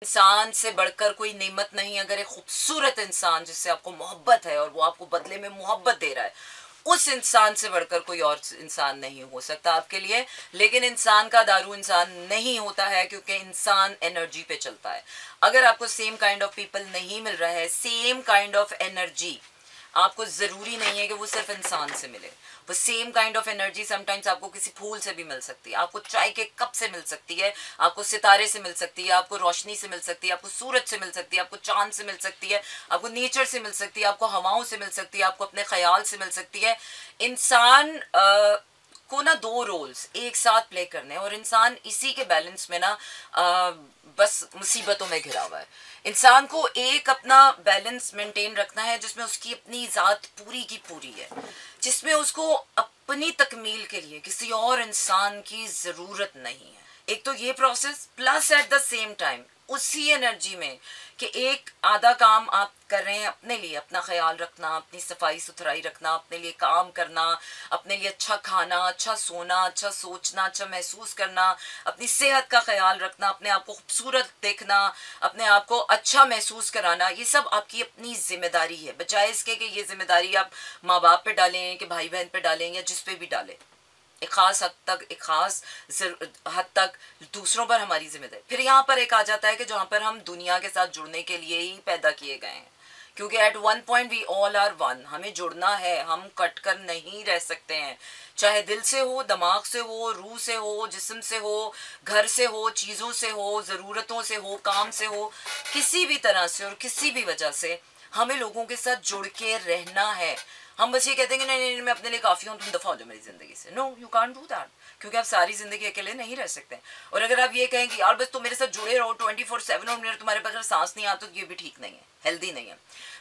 इंसान से बढ़कर कोई नेमत नहीं। अगर एक खूबसूरत इंसान जिससे आपको मोहब्बत है और वो आपको बदले में मोहब्बत दे रहा है, उस इंसान से बढ़कर कोई और इंसान नहीं हो सकता आपके लिए। लेकिन इंसान का दारू इंसान नहीं होता है, क्योंकि इंसान एनर्जी पे चलता है। अगर आपको सेम काइंड ऑफ पीपल नहीं मिल रहा है, सेम काइंड ऑफ एनर्जी, आपको ज़रूरी नहीं है कि वो सिर्फ इंसान से मिले। वो same kind of energy sometimes आपको किसी फूल से भी मिल सकती है, आपको चाय के कप से मिल सकती है, आपको सितारे से मिल सकती है, आपको रोशनी से मिल सकती है, आपको सूरज से मिल सकती है, आपको चांद से मिल सकती है, आपको नेचर से मिल सकती है, आपको हवाओं से मिल सकती है, आपको अपने ख्याल से मिल सकती है। इंसान को ना दो रोल्स एक साथ प्ले करने हैं, और इंसान इसी के बैलेंस में ना बस मुसीबतों में घिरा हुआ है। इंसान को एक अपना बैलेंस मेंटेन रखना है जिसमें उसकी अपनी ज़ात पूरी की पूरी है, जिसमें उसको अपनी तकमील के लिए किसी और इंसान की ज़रूरत नहीं है। एक तो ये process, plus at the same time उसी एनर्जी में कि एक आधा काम आप कर रहे हैं अपने लिए, अपना ख्याल रखना, अपनी सफाई सुथराई रखना, अपने लिए काम करना, अपने लिए अच्छा खाना, अच्छा सोना, अच्छा सोचना, अच्छा महसूस करना, अपनी सेहत का ख्याल रखना, अपने आप को खूबसूरत देखना, अपने आप को अच्छा महसूस कराना, ये सब आपकी अपनी जिम्मेदारी है। बजाय इसके कि ये जिम्मेदारी आप माँ बाप पे डालें कि भाई बहन पे डालें या जिस पे भी डालें। एक खास हद तक, एक खास हद तक दूसरों पर हमारी जिम्मेदारी। फिर यहाँ पर एक आ जाता है कि जहाँ पर हम दुनिया के साथ जुड़ने के लिए ही पैदा किए गए हैं, क्योंकि at one point we all are one. हमें जुड़ना है, हम कट कर नहीं रह सकते हैं, चाहे दिल से हो, दिमाग से हो, रूह से हो, जिस्म से हो, घर से हो, चीज़ों से हो, ज़रूरतों से हो, काम से हो, किसी भी तरह से और किसी भी वजह से हमें लोगों के साथ जुड़ के रहना है। हम बस ये कहते हैं कि नहीं नहीं मैं अपने लिए काफ़ी हूँ, तुम दफ़ा हो जाओ मेरी ज़िंदगी से। No, you can't do that, क्योंकि आप सारी ज़िंदगी अकेले नहीं रह सकते। और अगर आप ये कहें कि यार बस तुम मेरे साथ जुड़े रहो 24/7 और मेरे तुम्हारे पास सांस नहीं आता, तो ये भी ठीक नहीं है, हेल्दी नहीं है।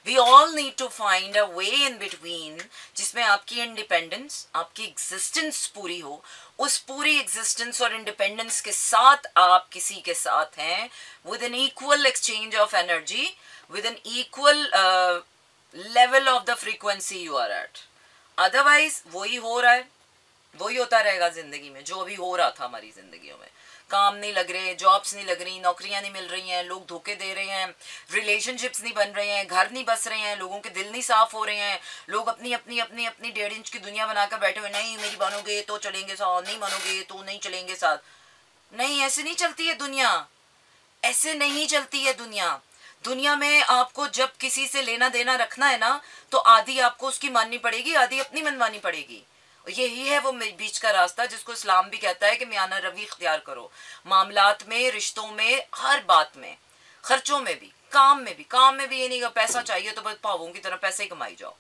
We all need to find a way in between, जिसमें आपकी इंडिपेंडेंस, आपकी एग्जिस्टेंस पूरी हो। उस पूरी एग्जिस्टेंस और इंडिपेंडेंस के साथ आप किसी के साथ हैं with an equal exchange of energy, with an equal level of the frequency you are at. Otherwise वही हो रहा है, वही होता रहेगा जिंदगी में जो अभी हो रहा था हमारी जिंदगियों में। काम नहीं लग रहे, जॉब्स नहीं लग रही, नौकरियां नहीं मिल रही हैं, लोग धोखे दे रहे हैं, रिलेशनशिप्स नहीं बन रहे हैं, घर नहीं बस रहे हैं, लोगों के दिल नहीं साफ हो रहे हैं, लोग अपनी अपनी अपनी अपनी 1.5 इंच की दुनिया बनाकर बैठे हुए, नहीं मेरी मानोगे तो चलेंगे साथ, नहीं मानोगे तो नहीं चलेंगे साथ। नहीं, ऐसे नहीं चलती है दुनिया, ऐसे नहीं चलती है दुनिया। दुनिया में आपको जब किसी से लेना देना रखना है ना, तो आधी आपको उसकी माननी पड़ेगी, आधी अपनी मनमानी पड़ेगी। यही है वो बीच का रास्ता जिसको इस्लाम भी कहता है कि मियाना रवि इख्तियार करो। मामलात में, रिश्तों में, हर बात में, खर्चों में भी, काम में भी। काम में भी ये नहीं कि पैसा चाहिए तो बस पावों की तरह पैसे ही कमाई जाओ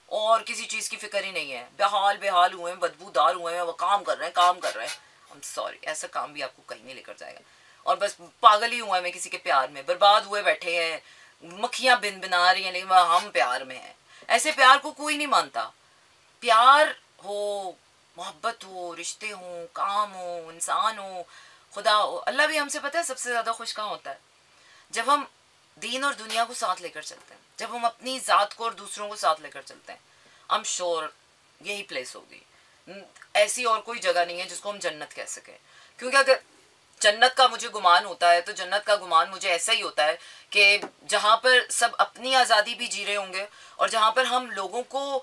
और किसी चीज़ की फिक्र ही नहीं है। बेहाल बेहाल हुए हैं, बदबूदार हुए हैं, वो काम कर रहे हैं, काम कर रहे हैं। आई एम सॉरी, ऐसा काम भी आपको कहीं नहीं लेकर जाएगा। और बस पागल ही हुआ है मैं किसी के प्यार में, बर्बाद हुए बैठे हैं, मक्खियां बिन बिना रही हैं, लेकिन हम प्यार में हैं। ऐसे प्यार को कोई नहीं मानता। प्यार हो, मोहब्बत हो, रिश्ते हो, काम हो, इंसान हो, खुदा हो। अल्लाह भी हमसे पता है सबसे ज़्यादा खुश कहाँ होता है? जब हम दीन और दुनिया को साथ लेकर चलते हैं, जब हम अपनी ज़ात को और दूसरों को साथ लेकर चलते हैं। आई एम श्योर यही प्लेस होगी, ऐसी और कोई जगह नहीं है जिसको हम जन्नत कह सकें। क्योंकि अगर जन्नत का मुझे गुमान होता है तो जन्नत का गुमान मुझे ऐसा ही होता है कि जहाँ पर सब अपनी आज़ादी भी जी रहे होंगे और जहाँ पर हम लोगों को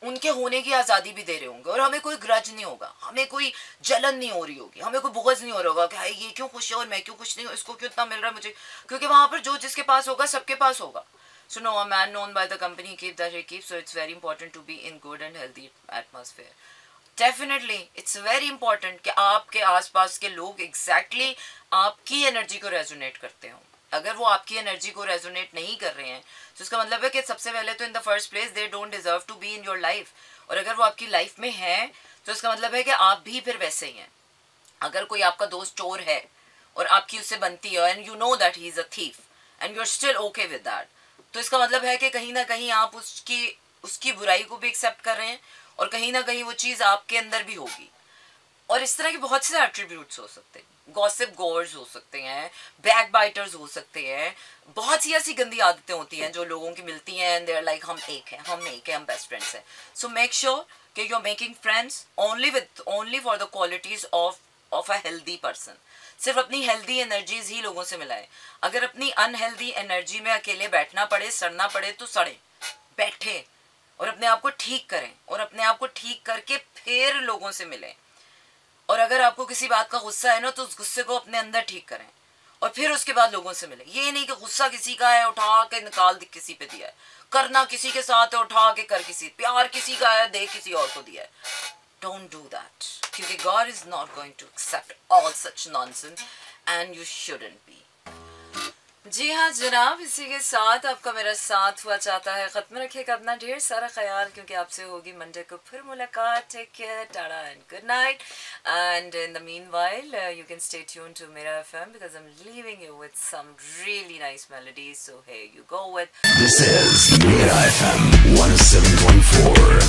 उनके होने की आज़ादी भी दे रहे होंगे, और हमें कोई ग्रज नहीं होगा, हमें कोई जलन नहीं हो रही होगी, हमें कोई बुग़्ज़ नहीं हो रहा होगा कि हाय ये क्यों खुश है और मैं क्यों खुश नहीं हूँ, इसको क्यों इतना मिल रहा है मुझे। क्योंकि वहाँ पर जो जिसके पास होगा सबके पास होगा। So no, a man known by the company he keeps that he keeps, so it's very important to be in good and healthy atmosphere. Definitely it's very important कि आपके आसपास के लोग एग्जैक्टली आपकी एनर्जी को रेजोनेट करते हो। अगर वो आपकी एनर्जी को रेजोनेट नहीं कर रहे हैं तो उसका मतलब है कि सबसे पहले तो in the first place they don't deserve to be in your life. और अगर वो आपकी लाइफ में है तो उसका मतलब है कि आप भी फिर वैसे ही हैं। अगर कोई आपका दोस्त चोर है और आपकी उससे बनती है and you know that he is a thief and you are still okay with that, तो इसका मतलब है कि कहीं ना कहीं आप उसकी बुराई को भी एक्सेप्ट कर रहे हैं और कहीं ना कहीं वो चीज़ आपके अंदर भी होगी। और इस तरह के बहुत से एट्रीब्यूट्स हो सकते हैं। गॉसिप गोर्स हो सकते हैं, बैक बाइटर्स हो सकते हैं, बहुत सी ऐसी गंदी आदतें होती हैं जो लोगों की मिलती हैं एंड दे आर लाइक हम एक हैं, हम एक हैं, हम बेस्ट फ्रेंड्स हैं। सो मेक श्योर कि you are making friends only for the qualities of a healthy person. सिर्फ अपनी हेल्दी एनर्जीज ही लोगों से मिलाएं। अगर अपनी अनहेल्दी एनर्जी में अकेले बैठना पड़े, सड़ना पड़े तो सड़े, बैठे और अपने आप को ठीक करें और अपने आप को ठीक करके फिर लोगों से मिलें। और अगर आपको किसी बात का गुस्सा है ना तो उस गुस्से को अपने अंदर ठीक करें और फिर उसके बाद लोगों से मिले। ये नहीं कि गुस्सा किसी का है उठा के निकाल किसी पे दिया है, करना किसी के साथ है उठा के कर किसी, प्यार किसी का है दे किसी और को दिया है। डोंट डू दैट, क्योंकि God is not going to accept all such nonsense and you shouldn't be. जी हाँ जनाब, इसी के साथ आपका मेरा साथ हुआ चाहता है ख़त्म। रखिएगा अपना ढेर सारा ख्याल, क्योंकि आपसे होगी मंडे को फिर मुलाकात। Take care, tata and good night. And in the meanwhile you can stay tuned to Mera FM because I'm leaving you with some really nice melodies. So here you go with. This is Mera FM 107.4.